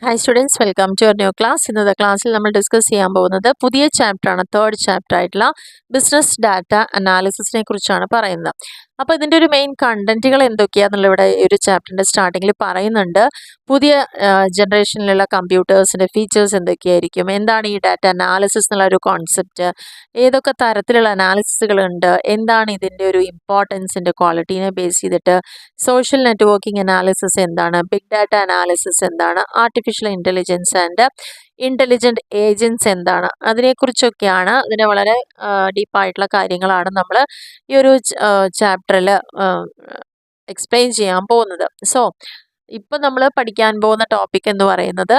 Hi students, welcome to our new class. ഇന്നത്തെ ക്ലാസ്സിൽ നമ്മൾ ഡിസ്കസ് ചെയ്യാൻ പോകുന്നത് പുതിയ ചാപ്റ്ററാണ്, തേർഡ് ചാപ്റ്റർ ആയിട്ടുള്ള ബിസിനസ് ഡാറ്റ അനാലിസിസിനെ കുറിച്ചാണ് പറയുന്നത്. അപ്പോൾ ഇതിൻ്റെ ഒരു മെയിൻ കണ്ടന്റുകൾ എന്തൊക്കെയാണെന്നുള്ള ഇവിടെ ഈ ഒരു ചാപ്റ്ററിൻ്റെ സ്റ്റാർട്ടിങ്ങിൽ പറയുന്നുണ്ട്. പുതിയ ജനറേഷനിലുള്ള കമ്പ്യൂട്ടേഴ്സിൻ്റെ ഫീച്ചേഴ്സ് എന്തൊക്കെയായിരിക്കും, എന്താണ് ഈ ഡാറ്റ അനാലിസിസ് എന്നുള്ള ഒരു കോൺസെപ്റ്റ്, ഏതൊക്കെ തരത്തിലുള്ള അനാലിസിസുകളുണ്ട്, എന്താണ് ഇതിൻ്റെ ഒരു ഇമ്പോർട്ടൻസിൻ്റെ ക്വാളിറ്റീനെ ബേസ് ചെയ്തിട്ട്, സോഷ്യൽ നെറ്റ്വർക്കിംഗ് അനാലിസിസ് എന്താണ്, ബിഗ് ഡാറ്റ അനാലിസിസ് എന്താണ്, artificial intelligence and intelligent agents എന്താണ്, അതിനെക്കുറിച്ചൊക്കെയാണ്. ഇതിന് വളരെ ഡീപ്പായിട്ടുള്ള കാര്യങ്ങളാണ് നമ്മൾ ഈ ഒരു ചാപ്റ്ററിൽ എക്സ്പ്ലെയിൻ ചെയ്യാൻ പോകുന്നത്. സോ ഇപ്പം നമ്മൾ പഠിക്കാൻ പോകുന്ന ടോപ്പിക് എന്ന് പറയുന്നത്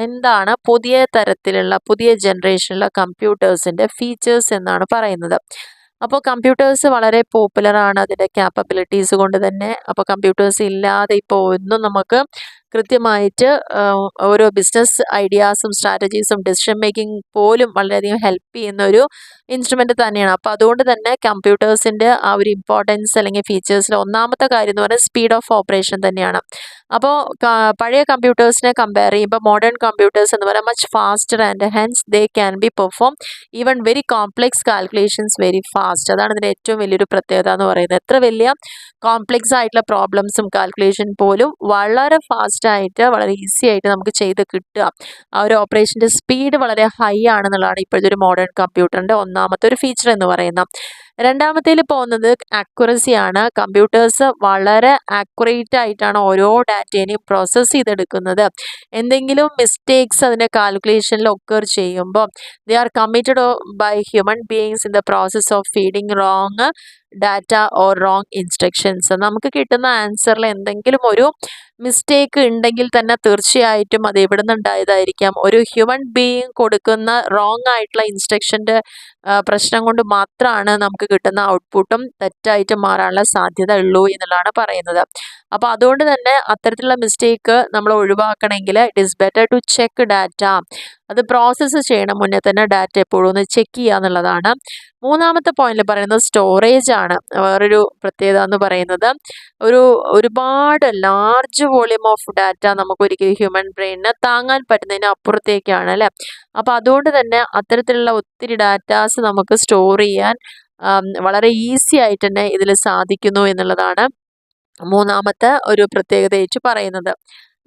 എന്താണ് പുതിയ തരത്തിലുള്ള പുതിയ ജനറേഷനിലുള്ള കമ്പ്യൂട്ടേഴ്സിൻ്റെ ഫീച്ചേഴ്സ് എന്നാണ് പറയുന്നത്. അപ്പോൾ കമ്പ്യൂട്ടേഴ്സ് വളരെ പോപ്പുലറാണ് അതിൻ്റെ ക്യാപ്പബിലിറ്റീസ് കൊണ്ട് തന്നെ. അപ്പോൾ കമ്പ്യൂട്ടേഴ്സ് ഇല്ലാതെ ഇപ്പോൾ ഒന്നും നമുക്ക് കൃത്യമായിട്ട് ഓരോ ബിസിനസ് ഐഡിയാസും സ്ട്രാറ്റജീസും ഡിസിഷൻ മേക്കിംഗ് പോലും വളരെയധികം ഹെൽപ്പ് ചെയ്യുന്ന ഒരു ഇൻസ്ട്രുമെൻ്റ് തന്നെയാണ്. അപ്പോൾ അതുകൊണ്ട് തന്നെ കമ്പ്യൂട്ടേഴ്സിൻ്റെ ആ ഒരു ഇമ്പോർട്ടൻസ് അല്ലെങ്കിൽ ഫീച്ചേഴ്സിൽ ഒന്നാമത്തെ കാര്യം എന്ന് പറയുന്നത് സ്പീഡ് ഓഫ് ഓപ്പറേഷൻ തന്നെയാണ്. അപ്പോൾ പഴയ കമ്പ്യൂട്ടേഴ്സിനെ കമ്പയർ ചെയ്യുമ്പോൾ മോഡേൺ കമ്പ്യൂട്ടേഴ്സ് എന്ന് പറയുന്നത് much faster and hence they can be perform even very complex calculations very fast. അതാണ് ഇതിൻ്റെ ഏറ്റവും വലിയൊരു പ്രത്യേകത എന്ന് പറയുന്നത്. എത്ര വലിയ കോംപ്ലെക്സ് ആയിട്ടുള്ള പ്രോബ്ലംസും കാൽക്കുലേഷൻ പോലും വളരെ ഫാസ്റ്റായിട്ട് വളരെ ഈസി ആയിട്ട് നമുക്ക് ചെയ്ത് കിട്ടുക. ആ ഒരു ഓപ്പറേഷൻ്റെ സ്പീഡ് വളരെ ഹൈ ആണെന്നുള്ളതാണ് ഇപ്പോഴത്തെ ഒരു മോഡേൺ കമ്പ്യൂട്ടറിൻ്റെ ഒന്നാമത്തെ ഒരു ഫീച്ചർ എന്ന് പറയുന്നത്. രണ്ടാമത്തേൽ പോകുന്നത് ആക്യുറസിയാണ്. കമ്പ്യൂട്ടേഴ്സ് വളരെ ആക്യുറേറ്റ് ആയിട്ടാണ് ഓരോ ഡാറ്റേനെയും പ്രോസസ്സ് ചെയ്തെടുക്കുന്നത്. എന്തെങ്കിലും മിസ്റ്റേക്സ് അതിൻ്റെ കാൽക്കുലേഷനിൽ ഒക്കർ ചെയ്യുമ്പോൾ they are committed by human beings in the process of feeding wrong data or wrong instructions. നമുക്ക് കിട്ടുന്ന ആൻസറിൽ എന്തെങ്കിലും ഒരു മിസ്റ്റേക്ക് ഉണ്ടെങ്കിൽ തന്നെ തീർച്ചയായിട്ടും അത് എവിടെ നിന്നുണ്ടായതായിരിക്കാം. ഒരു ഹ്യൂമൻ ബീയിങ് കൊടുക്കുന്ന റോങ് ആയിട്ടുള്ള ഇൻസ്ട്രക്ഷൻ്റെ പ്രശ്നം കൊണ്ട് മാത്രമാണ് നമുക്ക് കിട്ടുന്ന ഔട്ട്പുട്ടും തെറ്റായിട്ട് മാറാനുള്ള സാധ്യത ഉള്ളൂ എന്നുള്ളതാണ് പറയുന്നത്. അപ്പോൾ അതുകൊണ്ട് തന്നെ അത്തരത്തിലുള്ള മിസ്റ്റേക്ക് നമ്മൾ ഒഴിവാക്കണമെങ്കിൽ it is better to check data. അത് പ്രോസസ്സ് ചെയ്യണം മുന്നേ തന്നെ ഡാറ്റ എപ്പോഴും ഒന്ന് ചെക്ക് ചെയ്യുക എന്നുള്ളതാണ്. മൂന്നാമത്തെ പോയിന്റിൽ പറയുന്നത് സ്റ്റോറേജ് ആണ്. വേറൊരു പ്രത്യേകത എന്ന് പറയുന്നത് ഒരുപാട് ലാർജ് വോളിയം ഓഫ് ഡാറ്റ നമുക്ക് ഒരിക്കലും ഹ്യൂമൻ ബ്രെയിനിന് താങ്ങാൻ പറ്റുന്നതിന് അപ്പുറത്തേക്കാണ് അല്ലേ. അപ്പോൾ അതുകൊണ്ട് തന്നെ അത്തരത്തിലുള്ള ഒത്തിരി ഡാറ്റാസ് നമുക്ക് സ്റ്റോർ ചെയ്യാൻ വളരെ ഈസി ആയിട്ട് തന്നെ ഇതിൽ സാധിക്കുന്നു എന്നുള്ളതാണ് മൂന്നാമത്തെ ഒരു പ്രത്യേകതയായിട്ട് പറയുന്നത്.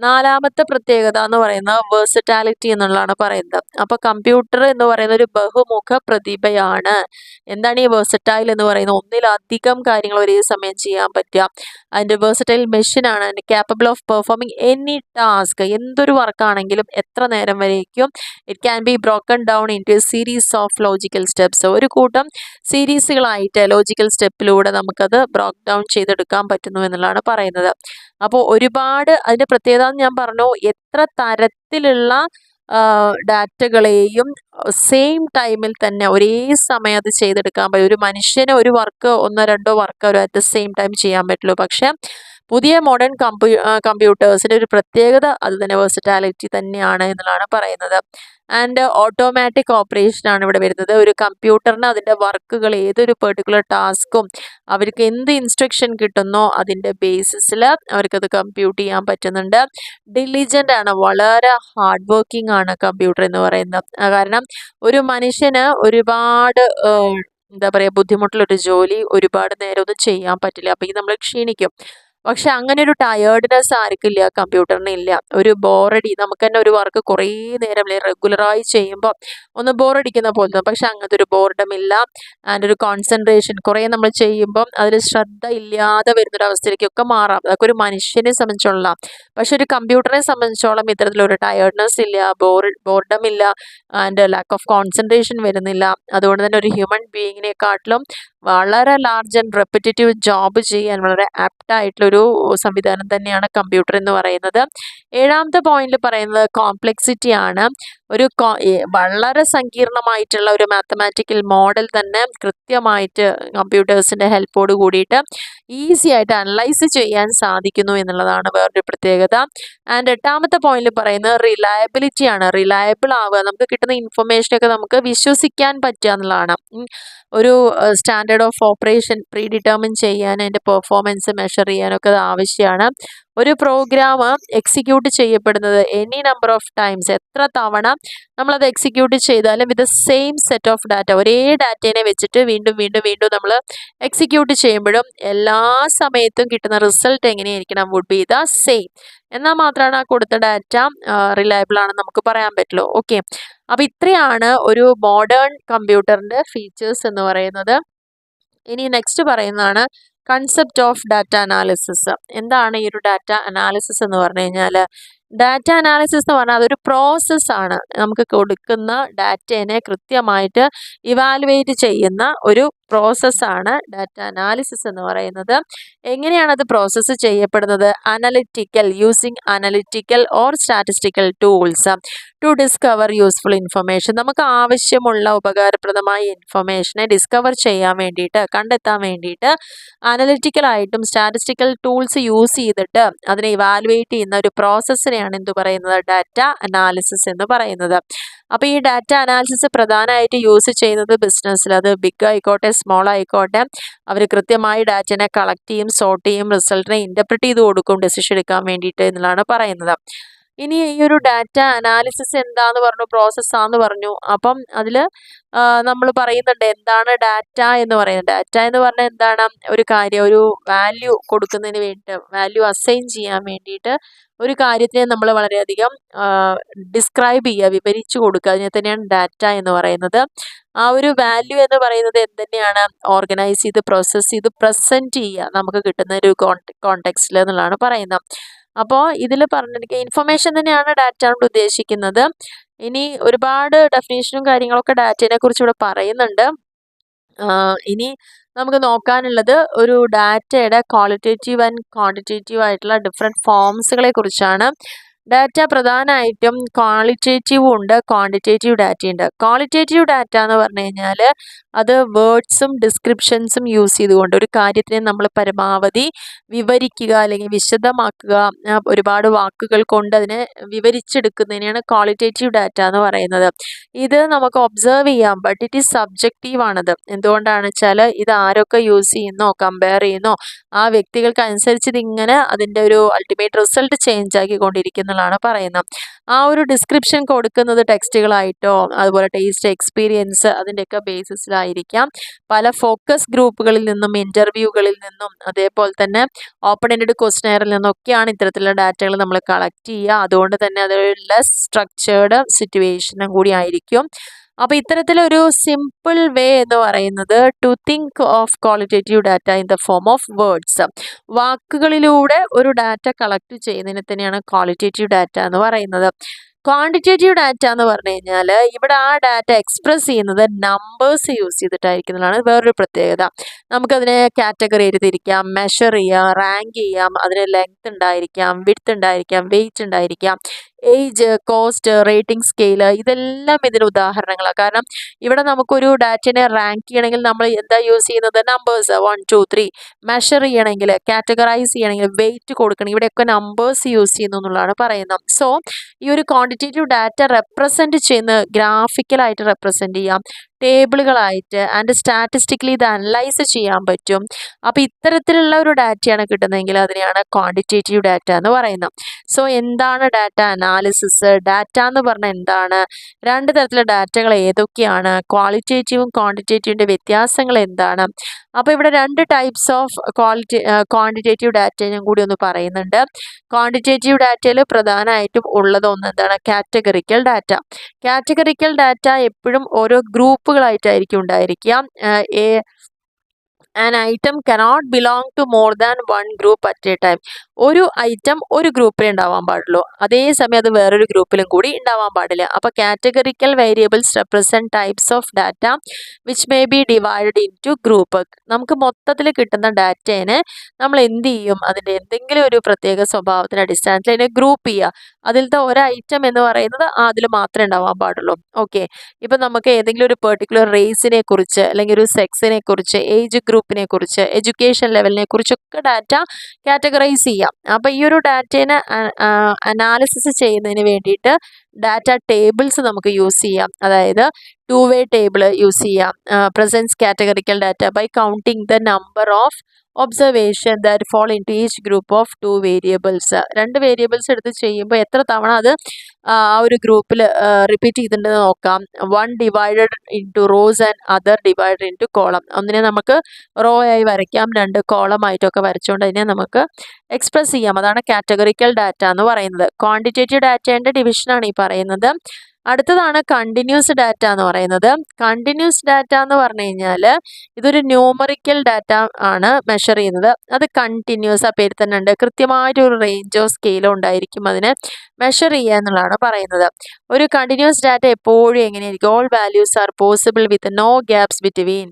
നാലാമത്തെ പ്രത്യേകത എന്ന് പറയുന്നത് വേഴ്സറ്റാലിറ്റി എന്നുള്ളതാണ് പറയുന്നത്. അപ്പോൾ കമ്പ്യൂട്ടർ എന്ന് പറയുന്ന ഒരു ബഹുമുഖ പ്രതിഭയാണ്. എന്താണ് ഈ വേഴ്സറ്റൈൽ എന്ന് പറയുന്നത്? ഒന്നിലധികം കാര്യങ്ങൾ ഒരേ സമയം ചെയ്യാൻ പറ്റുക. അതിൻ്റെ വേഴ്സറ്റൈൽ മെഷീനാണ്. അതിൻ്റെ capable of performing any task. എന്തൊരു വർക്കാണെങ്കിലും എത്ര നേരം വരേക്കും it can be broken down into a series of logical steps. ഒരു കൂട്ടം സീരീസുകളായിട്ട് ലോജിക്കൽ സ്റ്റെപ്പിലൂടെ നമുക്കത് ബ്രോക്ക് ഡൗൺ ചെയ്തെടുക്കാൻ പറ്റുന്നു എന്നുള്ളതാണ് പറയുന്നത്. അപ്പോൾ ഒരുപാട് അതിൻ്റെ പ്രത്യേകത ഞാൻ പറഞ്ഞു, എത്ര തരത്തിലുള്ള ഡാറ്റകളെയും സെയിം ടൈമിൽ തന്നെ ഒരേ സമയം അത് ചെയ്തെടുക്കാൻ പറ്റും. ഒരു മനുഷ്യന് ഒരു വർക്ക് ഒന്നോ രണ്ടോ വർക്ക് ഒരു അറ്റ് ദ സെയിം ടൈം ചെയ്യാൻ പറ്റുള്ളൂ. പക്ഷേ പുതിയ മോഡേൺ കമ്പ്യൂട്ടേഴ്സിൻ്റെ ഒരു പ്രത്യേകത അത് തന്നെ വേഴ്സറ്റാലിറ്റി തന്നെയാണ് എന്നുള്ളതാണ് പറയുന്നത്. ആൻഡ് ഓട്ടോമാറ്റിക് ഓപ്പറേഷനാണ് ഇവിടെ വരുന്നത്. ഒരു കമ്പ്യൂട്ടറിന് അതിൻ്റെ വർക്കുകൾ ഏതൊരു പെർട്ടിക്കുലർ ടാസ്കും അവർക്ക് എന്ത് ഇൻസ്ട്രക്ഷൻ കിട്ടുന്നോ അതിൻ്റെ ബേസിസിൽ അവർക്കത് കമ്പ്യൂട്ട് ചെയ്യാൻ പറ്റുന്നുണ്ട്. ഡിലിജൻ്റ് ആണ്, വളരെ ഹാർഡ് വർക്കിംഗ് ആണ് കമ്പ്യൂട്ടർ എന്ന് പറയുന്നത്. കാരണം ഒരു മനുഷ്യന് ഒരുപാട് എന്താ പറയുക ബുദ്ധിമുട്ടുള്ളൊരു ജോലി ഒരുപാട് നേരം ഒന്നും ചെയ്യാൻ പറ്റില്ല. അപ്പോൾ ഇത് നമ്മൾ ക്ഷീണിക്കും. പക്ഷെ അങ്ങനെ ഒരു ടയേർഡ്നെസ് ആർക്കില്ല, കമ്പ്യൂട്ടറിന് ഇല്ല. ഒരു ബോറടി നമുക്ക് തന്നെ ഒരു വർക്ക് കുറേ നേരം റെഗുലറായി ചെയ്യുമ്പോൾ ഒന്ന് ബോറടിക്കുന്ന പോലെ, പക്ഷെ അങ്ങനത്തെ ഒരു ബോർഡം ഇല്ല. ആൻഡ് ഒരു കോൺസെൻട്രേഷൻ കുറേ നമ്മൾ ചെയ്യുമ്പം അതിൽ ശ്രദ്ധ ഇല്ലാതെ വരുന്നൊരവസ്ഥയിലേക്കൊക്കെ മാറാം. അതൊക്കെ ഒരു മനുഷ്യനെ സംബന്ധിച്ചോളം. പക്ഷെ ഒരു കമ്പ്യൂട്ടറിനെ സംബന്ധിച്ചോളം ഇത്തരത്തിലൊരു ടയേർഡ്നെസ് ഇല്ല, ബോർഡം ഇല്ല, ആൻഡ് ലാക്ക് ഓഫ് കോൺസെൻട്രേഷൻ വരുന്നില്ല. അതുകൊണ്ട് തന്നെ ഒരു ഹ്യൂമൻ ബീയിങ്ങിനെക്കാട്ടിലും വളരെ ലാർജ് ആൻഡ് റെപ്പിറ്റേറ്റീവ് ജോബ് ചെയ്യാൻ വളരെ ആപ്റ്റ് ആയിട്ടുള്ളൊരു സംവിധാനം തന്നെയാണ് കമ്പ്യൂട്ടർ എന്ന് പറയുന്നത്. ഏഴാമത്തെ പോയിന്റിൽ പറയുന്നത് കോംപ്ലെക്സിറ്റി ആണ്. വളരെ സങ്കീർണമായിട്ടുള്ള ഒരു മാത്തമാറ്റിക്കൽ മോഡൽ തന്നെ കൃത്യമായിട്ട് കമ്പ്യൂട്ടേഴ്സിൻ്റെ ഹെൽപ്പോട് കൂടിയിട്ട് ഈസി ആയിട്ട് അനലൈസ് ചെയ്യാൻ സാധിക്കുന്നു എന്നുള്ളതാണ് വേറൊരു പ്രത്യേകത. ആൻഡ് എട്ടാമത്തെ പോയിന്റിൽ പറയുന്നത് റിലയബിലിറ്റി ആണ്. റിലയബിൾ ആവുക, നമുക്ക് കിട്ടുന്ന ഇൻഫർമേഷനൊക്കെ നമുക്ക് വിശ്വസിക്കാൻ പറ്റുക എന്നുള്ളതാണ്. ഒരു standard of operation pre determine ചെയ്യാൻ അതിൻ്റെ പെർഫോമൻസ് മെഷർ ചെയ്യാനൊക്കെ അത് ആവശ്യമാണ്. ഒരു പ്രോഗ്രാം എക്സിക്യൂട്ട് ചെയ്യപ്പെടുന്നത് എനി നമ്പർ ഓഫ് ടൈംസ്, എത്ര തവണ നമ്മളത് എക്സിക്യൂട്ട് ചെയ്താലും with same set of data, ഒരേ ഡാറ്റേനെ വെച്ചിട്ട് വീണ്ടും വീണ്ടും വീണ്ടും നമ്മൾ എക്സിക്യൂട്ട് ചെയ്യുമ്പോഴും എല്ലാ സമയത്തും കിട്ടുന്ന റിസൾട്ട് എങ്ങനെയായിരിക്കണം, വുഡ് ബി ദ സെയിം. എന്നാൽ മാത്രമാണ് ആ കൊടുത്ത ഡാറ്റ റിലയബിൾ ആണെന്ന് നമുക്ക് പറയാൻ പറ്റുള്ളൂ. ഓക്കെ, അപ്പോൾ ഇത്രയാണ് ഒരു മോഡേൺ കമ്പ്യൂട്ടറിൻ്റെ ഫീച്ചേഴ്സ് എന്ന് പറയുന്നത്. ഇനി നെക്സ്റ്റ് പറയുന്നതാണ് കൺസെപ്റ്റ് ഓഫ് ഡാറ്റ അനാലിസിസ്. എന്താണ് ഈ ഒരു ഡാറ്റ അനാലിസിസ് എന്ന് പറഞ്ഞു കഴിഞ്ഞാൽ, ഡാറ്റ അനാലിസിസ് എന്ന് പറഞ്ഞാൽ അതൊരു പ്രോസസ്സാണ്. നമുക്ക് കൊടുക്കുന്ന ഡാറ്റേനെ കൃത്യമായിട്ട് ഇവാലുവേറ്റ് ചെയ്യുന്ന ഒരു പ്രോസസ്സാണ് ഡാറ്റ അനാലിസിസ് എന്ന് പറയുന്നത്. എങ്ങനെയാണ് അത് പ്രോസസ്സ് ചെയ്യപ്പെടുന്നത്? Using analytical or statistical tools to discover useful information. നമുക്ക് ആവശ്യമുള്ള ഉപകാരപ്രദമായ ഇൻഫർമേഷനെ ഡിസ്കവർ ചെയ്യാൻ വേണ്ടിയിട്ട്, കണ്ടെത്താൻ വേണ്ടിയിട്ട് അനലിറ്റിക്കലായിട്ടും സ്റ്റാറ്റിസ്റ്റിക്കൽ ടൂൾസ് യൂസ് ചെയ്തിട്ട് അതിനെ ഇവാലുവേറ്റ് ചെയ്യുന്ന ഒരു പ്രോസസ്സിനെയാണ് എന്ത് പറയുന്നത്? ഡാറ്റ അനാലിസിസ് എന്ന് പറയുന്നത്. അപ്പോൾ ഈ ഡാറ്റ അനാലിസിസ് പ്രധാനമായിട്ട് യൂസ് ചെയ്യുന്നത് ബിസിനസ്സിൽ, അത് ബിഗ് ആയിക്കോട്ടെ സ്മോൾ ആയിക്കോട്ടെ, അവർ കൃത്യമായി ഡാറ്റനെ കളക്ട് ചെയ്യും, സോർട്ട് ചെയ്യും, റിസൾട്ടിനെ ഇൻ്റർപ്രിറ്റ് ചെയ്ത് കൊടുക്കും ഡിസിഷൻ എടുക്കാൻ വേണ്ടിയിട്ട് എന്നുള്ളതാണ് പറയുന്നത്. ഇനി ഈ ഒരു ഡാറ്റ അനാലിസിസ് എന്താന്ന് പറഞ്ഞു, പ്രോസസ്സാന്ന് പറഞ്ഞു. അപ്പം അതിൽ നമ്മൾ പറയുന്നുണ്ട് എന്താണ് ഡാറ്റ എന്ന് പറയുന്നത്. ഡാറ്റ എന്ന് പറഞ്ഞാൽ എന്താണ്? ഒരു കാര്യം, ഒരു വാല്യൂ കൊടുക്കുന്നതിന് വേണ്ടിയിട്ട്, വാല്യൂ അസൈൻ ചെയ്യാൻ വേണ്ടിയിട്ട് ഒരു കാര്യത്തിനെ നമ്മൾ വളരെയധികം ഡിസ്ക്രൈബ് ചെയ്യുക, വിവരിച്ചു കൊടുക്കുക, അതിനെ തന്നെയാണ് ഡാറ്റ എന്ന് പറയുന്നത്. ആ ഒരു വാല്യൂ എന്ന് പറയുന്നത് എന്തുതന്നെയാണ്? ഓർഗനൈസ് ചെയ്ത് പ്രോസസ്സ് ചെയ്ത് പ്രസൻറ്റ് ചെയ്യുക നമുക്ക് കിട്ടുന്ന ഒരു കോണ്ടെക്സ്റ്റിൽ എന്നുള്ളതാണ് പറയുന്നത്. അപ്പോൾ ഇതിൽ പറഞ്ഞിരിക്കുക ഇൻഫർമേഷൻ തന്നെയാണ് ഡാറ്റ കൊണ്ട് ഉദ്ദേശിക്കുന്നത്. ഇനി ഒരുപാട് ഡെഫിനേഷനും കാര്യങ്ങളൊക്കെ ഡാറ്റയെ കുറിച്ച് ഇവിടെ പറയുന്നുണ്ട്. ഇനി നമുക്ക് നോക്കാനുള്ളത് ഒരു ഡാറ്റയുടെ ക്വാളിറ്റേറ്റീവ് ആൻഡ് ക്വാണ്ടിറ്റേറ്റീവ് ആയിട്ടുള്ള ഡിഫറെൻറ്റ് ഫോംസുകളെ കുറിച്ചാണ്. ഡാറ്റ പ്രധാനമായിട്ടും ക്വാളിറ്റേറ്റീവും ഉണ്ട്, ക്വാണ്ടിറ്റേറ്റീവ് ഡാറ്റയുണ്ട്. ക്വാളിറ്റേറ്റീവ് ഡാറ്റ എന്ന് പറഞ്ഞു കഴിഞ്ഞാൽ അത് വേർഡ്സും ഡിസ്ക്രിപ്ഷൻസും യൂസ് ചെയ്തുകൊണ്ട് ഒരു കാര്യത്തിനെ നമ്മൾ പരമാവധി വിവരിക്കുക അല്ലെങ്കിൽ വിശദമാക്കുക, ഒരുപാട് വാക്കുകൾ കൊണ്ട് അതിനെ വിവരിച്ചെടുക്കുന്നതിനെയാണ് ക്വാളിറ്റേറ്റീവ് ഡാറ്റ എന്ന് പറയുന്നത്. ഇത് നമുക്ക് ഒബ്സർവ് ചെയ്യാം, ബട്ട് ഇറ്റ് ഈസ് സബ്ജക്റ്റീവ് ആണത്. എന്തുകൊണ്ടാണെന്ന് വെച്ചാൽ ഇത് ആരൊക്കെ യൂസ് ചെയ്യുന്നോ, കമ്പയർ ചെയ്യുന്നോ, ആ വ്യക്തികൾക്ക് അനുസരിച്ച് ഇതിങ്ങനെ അതിൻ്റെ ഒരു അൾട്ടിമേറ്റ് റിസൾട്ട് ചേഞ്ച് ആക്കിക്കൊണ്ടിരിക്കുന്നതാണ് പറയുന്നത്. ആ ഒരു ഡിസ്ക്രിപ്ഷൻ കൊടുക്കുന്നത് ടെക്സ്റ്റുകളായിട്ടോ അതുപോലെ ടേസ്റ്റ്, എക്സ്പീരിയൻസ് അതിൻ്റെയൊക്കെ ബേസിസിലായിരിക്കാം. പല ഫോക്കസ് ഗ്രൂപ്പുകളിൽ നിന്നും, ഇൻ്റർവ്യൂകളിൽ നിന്നും, അതേപോലെ തന്നെ ഓപ്പൺ എൻഡഡ് ക്വസ്റ്റനെയറിൽ നിന്നൊക്കെയാണ് ഇത്തരത്തിലുള്ള ഡാറ്റകൾ നമ്മൾ കളക്ട് ചെയ്യുക. അതുകൊണ്ട് തന്നെ അതൊരു ലെസ് സ്ട്രക്ചേർഡ് സിറ്റുവേഷനും കൂടി ആയിരിക്കും. അപ്പോൾ ഇത്തരത്തിലൊരു സിമ്പിൾ വേ എന്ന് പറയുന്നത് to think of qualitative data in the form of words. വാക്കുകളിലൂടെ ഒരു ഡാറ്റ കളക്ട് ചെയ്യുന്നതിന് തന്നെയാണ് ക്വാളിറ്റേറ്റീവ് ഡാറ്റ എന്ന് പറയുന്നത്. ക്വാണ്ടിറ്റേറ്റീവ് ഡാറ്റ എന്ന് പറഞ്ഞു കഴിഞ്ഞാൽ ഇവിടെ ആ ഡാറ്റ എക്സ്പ്രസ് ചെയ്യുന്നത് നമ്പേഴ്സ് യൂസ് ചെയ്തിട്ടായിരിക്കുന്നതാണ് വേറൊരു പ്രത്യേകത. നമുക്കതിനെ കാറ്റഗറി തിരിക്കാം, മെഷർ ചെയ്യാം, റാങ്ക് ചെയ്യാം, അതിന് ലെങ്ത് ഉണ്ടായിരിക്കാം, വിഡ്ത്ത് ഉണ്ടായിരിക്കാം, വെയിറ്റ് ഉണ്ടായിരിക്കാം, ഏജ്, കോസ്റ്റ്, റേറ്റിംഗ് സ്കെയില്, ഇതെല്ലാം ഇതിന് ഉദാഹരണങ്ങളാണ്. കാരണം ഇവിടെ നമുക്കൊരു ഡാറ്റനെ റാങ്ക് ചെയ്യണമെങ്കിൽ നമ്മൾ എന്താ യൂസ് ചെയ്യുന്നത്? നമ്പേഴ്സ് 1 2 3. മെഷർ ചെയ്യണമെങ്കിൽ, കാറ്റഗറൈസ് ചെയ്യണമെങ്കിൽ, വെയിറ്റ് കൊടുക്കണം, ഇവിടെയൊക്കെ നമ്പേഴ്സ് യൂസ് ചെയ്യുന്നു എന്നുള്ളതാണ് പറയുന്നത്. സോ ഈ ഒരു ക്വാണ്ടിറ്റേറ്റീവ് ഡാറ്റ റെപ്രസെൻറ്റ് ചെയ്യുന്ന ഗ്രാഫിക്കലായിട്ട് റെപ്രസെൻറ്റ് ചെയ്യാം, ടേബിളുകളായിട്ട് ആൻഡ് സ്റ്റാറ്റിസ്റ്റിക്കലി ഇത് അനലൈസ് ചെയ്യാൻ പറ്റും. അപ്പോൾ ഇത്തരത്തിലുള്ള ഒരു ഡാറ്റയാണ് കിട്ടുന്നതെങ്കിൽ അതിനെയാണ് ക്വാണ്ടിറ്റേറ്റീവ് ഡാറ്റ എന്ന് പറയുന്നത്. സോ എന്താണ് ഡാറ്റ അനാലിസിസ്? ഡാറ്റ എന്ന് പറഞ്ഞാൽ എന്താണ്? രണ്ട് തരത്തിലുള്ള ഡാറ്റകൾ ഏതൊക്കെയാണ്? ക്വാളിറ്റേറ്റീവും ക്വാണ്ടിറ്റേറ്റീവിൻ്റെ വ്യത്യാസങ്ങൾ എന്താണ്? അപ്പോൾ ഇവിടെ രണ്ട് ടൈപ്സ് ഓഫ് ക്വാണ്ടിറ്റേറ്റീവ് ഡാറ്റയും കൂടി ഒന്ന് പറയുന്നുണ്ട്. ക്വാണ്ടിറ്റേറ്റീവ് ഡാറ്റയിൽ പ്രധാനമായിട്ടും ഉള്ളത് ഒന്ന് എന്താണ്? Categorical data. കാറ്റഗറിക്കൽ ഡാറ്റ എപ്പോഴും ഓരോ ഗ്രൂപ്പുകളായിട്ടായിരിക്കും ഉണ്ടായിരിക്കുക. An item cannot belong to more than one group at a time. ഒരു ഐറ്റം ഒരു ഗ്രൂപ്പിൽ ഉണ്ടാവാൻ പാടുള്ളൂ, അതേസമയം അത് വേറൊരു ഗ്രൂപ്പിലും കൂടി ഉണ്ടാവാൻ പാടില്ല. അപ്പോൾ categorical variables represent types of data which may be divided into group. നമുക്ക് മൊത്തത്തിൽ കിട്ടുന്ന ഡാറ്റേനെ നമ്മൾ എന്ത് ചെയ്യും? അതിൻ്റെ എന്തെങ്കിലും ഒരു പ്രത്യേക സ്വഭാവത്തിൻ്റെ അടിസ്ഥാനത്തിൽ അതിനെ ഗ്രൂപ്പ് ചെയ്യുക. അതിലത്തെ ഒരു ഐറ്റം എന്ന് പറയുന്നത് അതിൽ മാത്രമേ ഉണ്ടാവാൻ പാടുള്ളൂ. ഓക്കെ, ഇപ്പം നമുക്ക് ഏതെങ്കിലും ഒരു പെർട്ടിക്കുലർ റേസിനെ കുറിച്ച് അല്ലെങ്കിൽ ഒരു സെക്സിനെ കുറിച്ച്, ഏജ് ഗ്രൂപ്പിനെ കുറിച്ച്, എഡ്യൂക്കേഷൻ ലെവലിനെ കുറിച്ചൊക്കെ ഡാറ്റ കാറ്റഗറൈസ് ചെയ്യാം. അപ്പോൾ ഈ ഒരു ഡാറ്റേനെ അനാലിസിസ് ചെയ്യുന്നതിന് വേണ്ടിയിട്ട് ഡാറ്റ ടേബിൾസ് നമുക്ക് യൂസ് ചെയ്യാം. അതായത് 2-way ടേബിൾ യൂസ് ചെയ്യാം. Presents categorical data by counting the number of observation that fall into each group of 2 variables. 2 variables എടുത്ത് ചെയ്യുമ്പോൾ എത്ര തവണ അത് ആ ഒരു ഗ്രൂപ്പിൽ റിപ്പീറ്റ് ചെയ്തിട്ടുണ്ടെന്ന് നോക്കാം. 1 divided into rose and other divided into column. ഒന്നിനെ നമുക്ക് റോ ആയി വരയ്ക്കാം, 2 കോളം ആയിട്ടൊക്കെ വരച്ചുകൊണ്ട് അതിനെ നമുക്ക് എക്സ്പ്രസ് ചെയ്യാം. അതാണ് കാറ്റഗറിക്കൽ ഡാറ്റ എന്ന് പറയുന്നത്. ക്വാണ്ടിറ്റേറ്റീവ് ഡാറ്റേൻ്റെ ഡിവിഷനാണ് ഈ പറയുന്നത്. അടുത്തതാണ് കണ്ടിന്യൂസ് ഡാറ്റ എന്ന് പറയുന്നത്. കണ്ടിന്യൂസ് ഡാറ്റ എന്ന് പറഞ്ഞു കഴിഞ്ഞാൽ ഇതൊരു ന്യൂമറിക്കൽ ഡാറ്റ ആണ് മെഷർ ചെയ്യുന്നത്. അത് കണ്ടിന്യൂസ്, ആ പേര് തന്നെ ഉണ്ട്, കൃത്യമായിട്ട് ഒരു റേഞ്ചോ സ്കെയിലോ ഉണ്ടായിരിക്കും അതിനെ മെഷർ ചെയ്യുക എന്നുള്ളതാണ് പറയുന്നത്. ഒരു കണ്ടിന്യൂസ് ഡാറ്റ എപ്പോഴും എങ്ങനെയായിരിക്കും? All values are possible with no gaps between.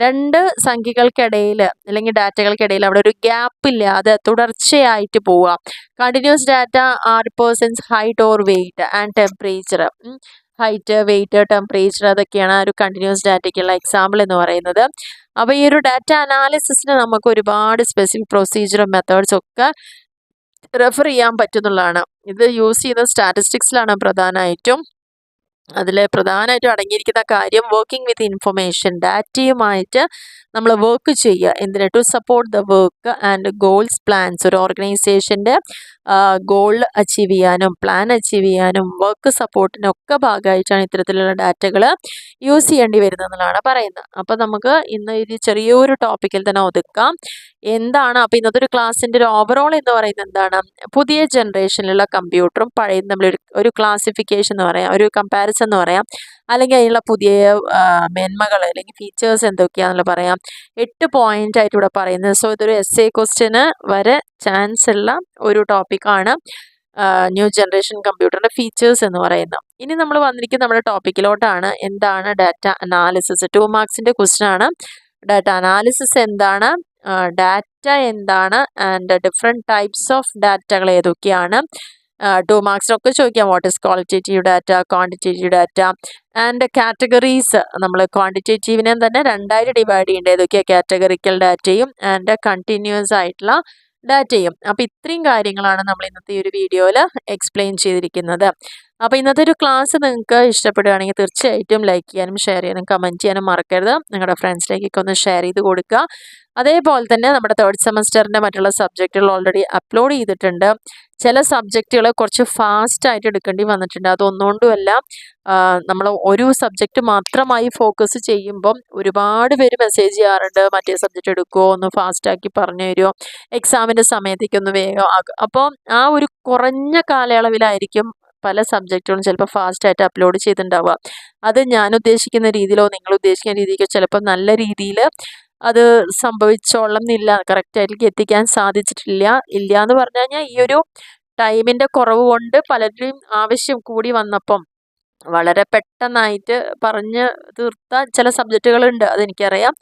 2 സംഖ്യകൾക്കിടയിൽ അല്ലെങ്കിൽ ഡാറ്റകൾക്കിടയിൽ അവിടെ ഒരു ഗ്യാപ്പ് ഇല്ലാതെ തുടർച്ചയായിട്ട് പോവുക. Continuous data are persons height or weight and temperature. Height, weight, temperature അതൊക്കെയാണ് ഒരു കണ്ടിന്യൂസ് ഡാറ്റയ്ക്കുള്ള എക്സാമ്പിൾ എന്ന് പറയുന്നത്. അപ്പോൾ ഈ ഒരു ഡാറ്റ അനാലിസിസിന് നമുക്ക് ഒരുപാട് സ്പെസിഫിക് പ്രൊസീജിയറും മെത്തേഡ്സും ഒക്കെ റെഫർ ചെയ്യാൻ പറ്റുന്നതാണ്. ഇത് യൂസ് ചെയ്യുന്നത് സ്റ്റാറ്റിസ്റ്റിക്സിലാണ് പ്രധാനമായിട്ടും. അതിൽ പ്രധാനമായിട്ടും അടങ്ങിയിരിക്കുന്ന കാര്യം വർക്കിംഗ് വിത്ത് ഇൻഫർമേഷൻ, ഡാറ്റയുമായിട്ട് നമ്മൾ വർക്ക് ചെയ്യുക. എന്തിനാ? To support the work and goals plans. ഒരു ഓർഗനൈസേഷൻ്റെ ഗോൾ അച്ചീവ് ചെയ്യാനും പ്ലാൻ അച്ചീവ് ചെയ്യാനും വർക്ക് സപ്പോർട്ടിനും ഒക്കെ ഭാഗമായിട്ടാണ് ഇത്തരത്തിലുള്ള ഡാറ്റകൾ യൂസ് ചെയ്യേണ്ടി വരുന്നത് എന്നുള്ളതാണ് പറയുന്നത്. അപ്പോൾ നമുക്ക് ഇന്ന് ഇത് ചെറിയൊരു ടോപ്പിക്കിൽ തന്നെ ഒതുക്കാം. എന്താണ് അപ്പോൾ ഇന്നത്തെ ഒരു ക്ലാസ്സിൻ്റെ ഒരു ഓവറോൾ എന്ന് പറയുന്നത് എന്താണ്? പുതിയ ജനറേഷനിലുള്ള കമ്പ്യൂട്ടറും പഴയതും തമ്മിൽ ഒരു ക്ലാസിഫിക്കേഷൻ എന്ന് പറയാം, ഒരു കമ്പാരിസൺ എന്ന് പറയാം, അല്ലെങ്കിൽ അതിനുള്ള പുതിയ മേന്മകൾ അല്ലെങ്കിൽ ഫീച്ചേഴ്സ് എന്തൊക്കെയാണെന്നുള്ള പറയാം. 8 പോയിന്റ് ആയിട്ട് ഇവിടെ പറയുന്നത്. സോ ഇതൊരു essay ക്വസ്റ്റ്യന് വരെ ചാൻസ് ഉള്ള ഒരു ടോപ്പിക്കാണ് ന്യൂ ജനറേഷൻ കമ്പ്യൂട്ടറിൻ്റെ ഫീച്ചേഴ്സ് എന്ന് പറയുന്നത്. ഇനി നമ്മൾ വന്നിരിക്കുന്നത് നമ്മുടെ ടോപ്പിക്കിലോട്ടാണ്. എന്താണ് ഡാറ്റ അനാലിസിസ്? 2 മാർക്സിൻ്റെ ക്വസ്റ്റ്യൻ ആണ്. ഡാറ്റ അനാലിസിസ് എന്താണ്, ഡാറ്റ എന്താണ്, ആൻഡ് ഡിഫറെൻറ്റ് ടൈപ്സ് ഓഫ് ഡാറ്റകൾ ഏതൊക്കെയാണ്. 2 മാർക്സിനൊക്കെ ചോദിക്കാം. What is qualitative data, quantitative data and categories. നമ്മൾ ക്വാണ്ടിറ്റേറ്റീവിനെ തന്നെ 2ആയിട്ട് ഡിവൈഡ് ചെയ്യേണ്ടത് ഏതൊക്കെയാണ്? കാറ്റഗറിക്കൽ ഡാറ്റയും ആൻഡ് കണ്ടിന്യൂസ് ആയിട്ടുള്ള ഡാറ്റയും. അപ്പോൾ ഇത്രയും കാര്യങ്ങളാണ് നമ്മൾ ഇന്നത്തെ ഈ ഒരു വീഡിയോയിൽ എക്സ്പ്ലെയിൻ ചെയ്തിരിക്കുന്നത്. അപ്പോൾ ഇന്നത്തെ ഒരു ക്ലാസ് നിങ്ങൾക്ക് ഇഷ്ടപ്പെടുകയാണെങ്കിൽ തീർച്ചയായിട്ടും ലൈക്ക് ചെയ്യാനും ഷെയർ ചെയ്യാനും കമൻറ്റ് ചെയ്യാനും മറക്കരുത്. നിങ്ങളുടെ ഫ്രണ്ട്സിലേക്കൊക്കെ ഒന്ന് ഷെയർ ചെയ്ത് കൊടുക്കുക. അതേപോലെ തന്നെ നമ്മുടെ 3rd സെമസ്റ്ററിൻ്റെ മറ്റുള്ള സബ്ജക്റ്റുകൾ ഓൾറെഡി അപ്ലോഡ് ചെയ്തിട്ടുണ്ട്. ചില സബ്ജക്റ്റുകൾ കുറച്ച് ഫാസ്റ്റായിട്ട് എടുക്കേണ്ടി വന്നിട്ടുണ്ട്. അതൊന്നുകൊണ്ടുമല്ല, നമ്മൾ ഒരു സബ്ജക്റ്റ് മാത്രമായി ഫോക്കസ് ചെയ്യുമ്പം ഒരുപാട് പേര് മെസ്സേജ് ചെയ്യാറുണ്ട്, മറ്റേ സബ്ജക്റ്റ് എടുക്കുമോ, ഒന്ന് ഫാസ്റ്റാക്കി പറഞ്ഞു തരുമോ, എക്സാമിൻ്റെ സമയത്തേക്കൊന്ന് വേഗം ആകും. അപ്പോൾ ആ ഒരു കുറഞ്ഞ കാലയളവിലായിരിക്കും പല സബ്ജക്റ്റുകളും ചിലപ്പോൾ ഫാസ്റ്റായിട്ട് അപ്ലോഡ് ചെയ്തിട്ടുണ്ടാവുക. അത് ഞാൻ ഉദ്ദേശിക്കുന്ന രീതിയിലോ നിങ്ങൾ ഉദ്ദേശിക്കുന്ന രീതിക്കോ ചിലപ്പോൾ നല്ല രീതിയിൽ അത് സംഭവിച്ചോളം എന്നില്ല, കറക്റ്റായിട്ട് എത്തിക്കാൻ സാധിച്ചിട്ടില്ല. ഇല്ല എന്ന് പറഞ്ഞു കഴിഞ്ഞാൽ ഈ ഒരു ടൈമിൻ്റെ കുറവ് കൊണ്ട് പലരുടെയും ആവശ്യം കൂടി വന്നപ്പം വളരെ പെട്ടെന്നായിട്ട് പറഞ്ഞ് തീർത്ത ചില സബ്ജക്റ്റുകളുണ്ട്, അതെനിക്കറിയാം.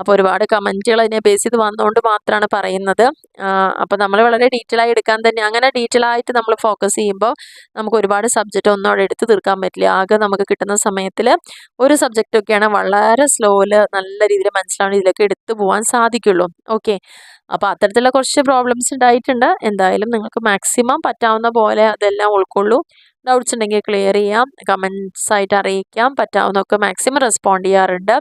അപ്പോൾ ഒരുപാട് കമൻറ്റുകൾ അതിനെ ബേസ് ചെയ്ത് വന്നുകൊണ്ട് മാത്രമാണ് പറയുന്നത്. അപ്പോൾ നമ്മൾ വളരെ ഡീറ്റെയിൽ ആയി എടുക്കാൻ തന്നെ, അങ്ങനെ ഡീറ്റെയിൽ ആയിട്ട് നമ്മൾ ഫോക്കസ് ചെയ്യുമ്പോൾ നമുക്ക് ഒരുപാട് സബ്ജക്റ്റ് ഒന്നും അവിടെ എടുത്ത് തീർക്കാൻ പറ്റില്ല. ആകെ നമുക്ക് കിട്ടുന്ന സമയത്തിൽ ഒരു സബ്ജക്റ്റൊക്കെയാണ് വളരെ സ്ലോയിൽ നല്ല രീതിയിൽ മനസ്സിലാവുന്ന ഇതിലൊക്കെ എടുത്തു പോകാൻ സാധിക്കുള്ളൂ. ഓക്കെ, അപ്പോൾ അത്തരത്തിലുള്ള കുറച്ച് പ്രോബ്ലംസ് ഉണ്ടായിട്ടുണ്ട്. എന്തായാലും നിങ്ങൾക്ക് മാക്സിമം പറ്റാവുന്ന പോലെ അതെല്ലാം ഉൾക്കൊള്ളൂ. ഡൗട്ട്സ് ഉണ്ടെങ്കിൽ ക്ലിയർ ചെയ്യാം, കമൻസ് ആയിട്ട് അറിയിക്കാം. പറ്റാവുന്നതൊക്കെ മാക്സിമം റെസ്പോണ്ട് ചെയ്യാറുണ്ട്.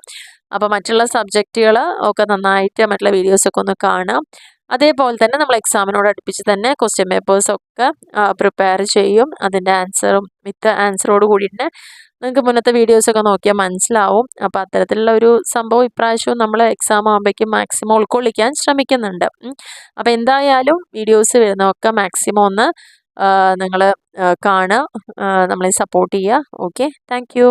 അപ്പോൾ മറ്റുള്ള സബ്ജക്റ്റുകൾ ഒക്കെ നന്നായിട്ട് മറ്റുള്ള വീഡിയോസൊക്കെ ഒന്ന് കാണാം. അതേപോലെ തന്നെ നമ്മൾ എക്സാമിനോട് അടുപ്പിച്ച് തന്നെ ക്വസ്റ്റ്യൻ പേപ്പേഴ്സൊക്കെ പ്രിപ്പയർ ചെയ്യും. അതിൻ്റെ ആൻസറും വിത്ത് ആൻസറോട് കൂടിയിട്ട് നിങ്ങൾക്ക് മുന്നത്തെ വീഡിയോസൊക്കെ നോക്കിയാൽ മനസ്സിലാവും. അപ്പോൾ അത്തരത്തിലുള്ള ഒരു സംഭവം ഇപ്രാവശ്യവും നമ്മൾ എക്സാം ആകുമ്പോഴേക്കും മാക്സിമം ഉൾക്കൊള്ളിക്കാൻ ശ്രമിക്കുന്നുണ്ട്. അപ്പോൾ എന്തായാലും വീഡിയോസ് വരുന്നതൊക്കെ മാക്സിമം ഒന്ന് നിങ്ങൾ കാണുക, നമ്മളെ സപ്പോർട്ട് ചെയ്യുക. Okay, thank you.